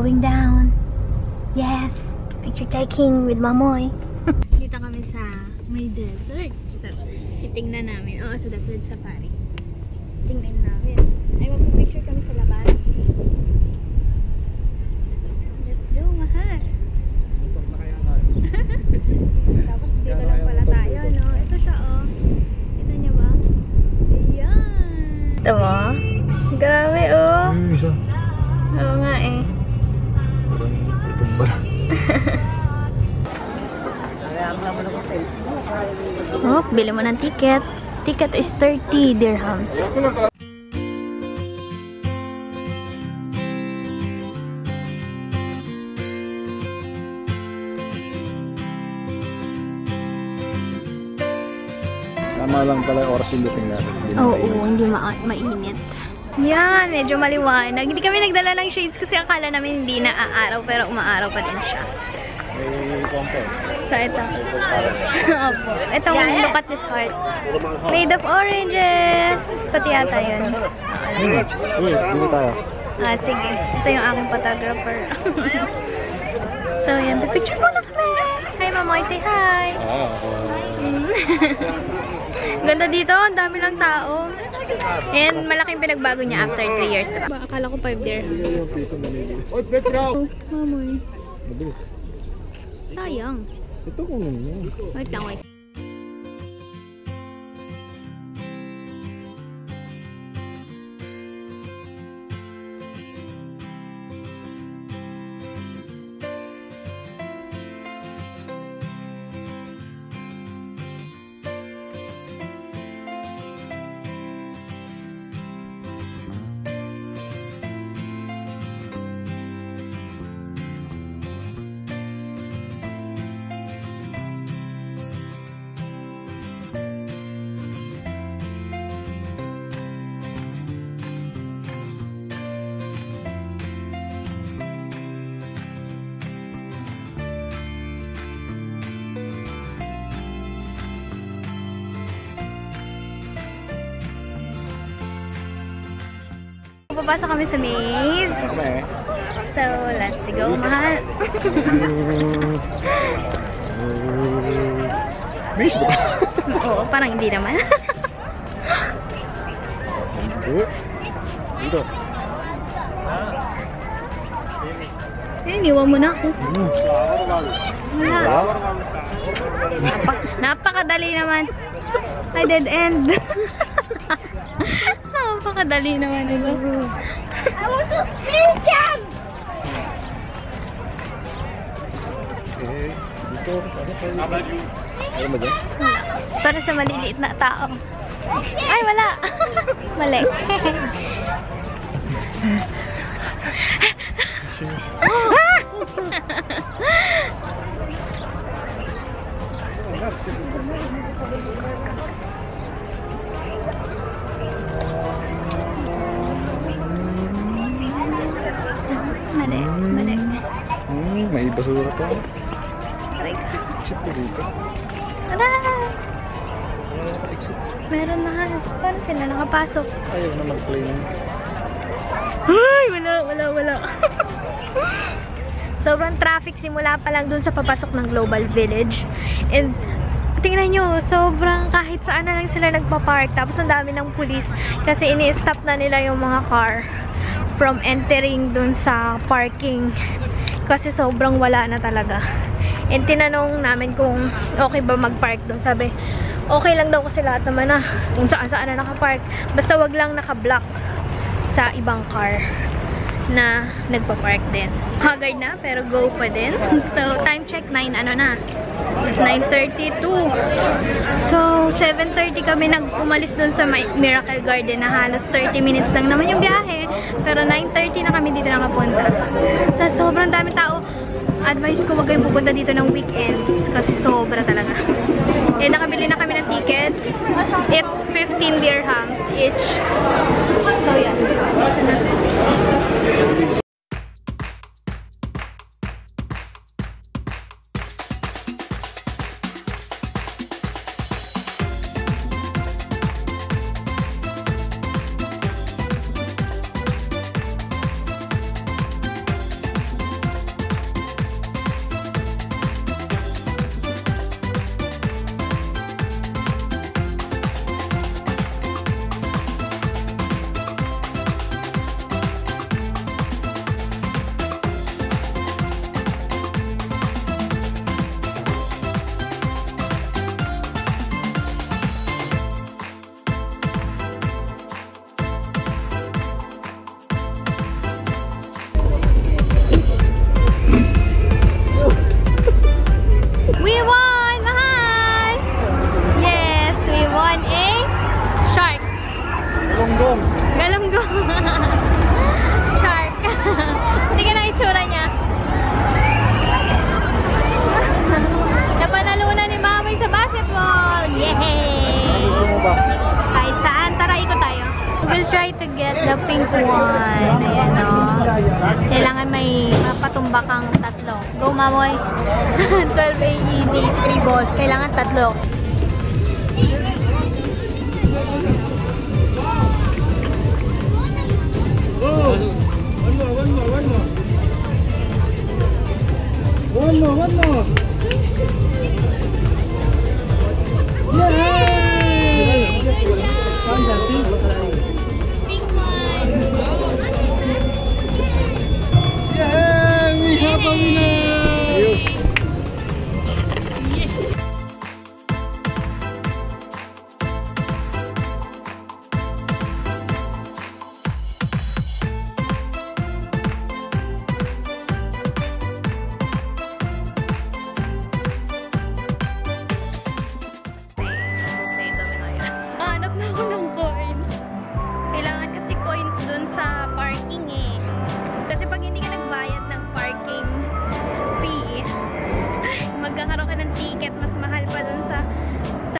going down. Yes, picture taking with Mamoy. Dito kami sa may desert. So, titingnan namin. Oo, sa desert safari. Tingnan namin. Ay, magpapicture kami sa labas. Let's do, mahal. Tapos dito lang pala tayo, no? Ito siya, oh. Kita niyo ba? Ayan. Ito mo? Grabe, oh. Isa. Oo nga, eh. Itong ba? Oh, bili mo ng ticket. Ticket is 30 dirhams. Tama lang pala yung oras yung dating natin. Oo, hindi mainit. Yan, medyo maliwanag. Hindi kami nagdala ng shades kasi akala namin hindi na aaraw pero umaaraw pa din siya. May kompo. So, ito. Opo. Itong look at this heart. Made of oranges. Pati yata yun. Uy, dito tayo. Ah, sige. Ito yung aking photographer. So, yan. Picture mo na kami. Hi, Mamoy. Say hi. Ganda dito. Ang dami lang tao. And malaking pinagbago niya after 3 years. Akala ko 5 dirhams. Oh, Mamoy. Mabilis. Sayang. Ito kung ano. Wait lang, wait. Papasok kami sa maze. So, let's go, mahal. Maze ba? Oo, parang hindi naman. Dito. Iniwan mo na ako. Wala. Napakadali naman. Ay, dead end. Napakadali naman nila. I want to spin them! Okay, dito. Ano ba dyan? Para sa maliliit na tao. Ay, wala. Mali. Mali, mali. May basura pa. Aray ka. Exit po dito. Aray! Meron na. Paano sila nakapasok? Ayaw na mag-claim. Ay, wala. Sobrang traffic simula pa lang dun sa papasok ng Global Village. And tingnan nyo, sobrang kahit saan na lang sila nagpa-park. Tapos ang dami ng pulis kasi ini-stop na nila yung mga car from entering dun sa parking. Kasi sobrang wala na talaga. And tinanong namin kung okay ba mag-park dun. Sabi, okay lang daw kasi lahat naman na kung saan-saan na nakapark. Basta wag lang naka-block sa ibang car na nagpa-park din. Haggard na, pero go pa din. So, time check 9, ano na? 9:32. So, 7:30 kami umalis dun sa Miracle Garden na halos 30 minutes lang naman yung biyahe. Pero 9:30 na kami dito nakapunta. Sa sobrang dami tao, advice ko wag kayong pupunta dito ng weekends kasi sobra talaga. Eh, nakabili na kami ng ticket. It's 15 dirhams each. So, yan. Ayan, no? Kailangan may mapatumba kang 3. Go, Mamoy! 12 AED, 3 balls. Kailangan 3.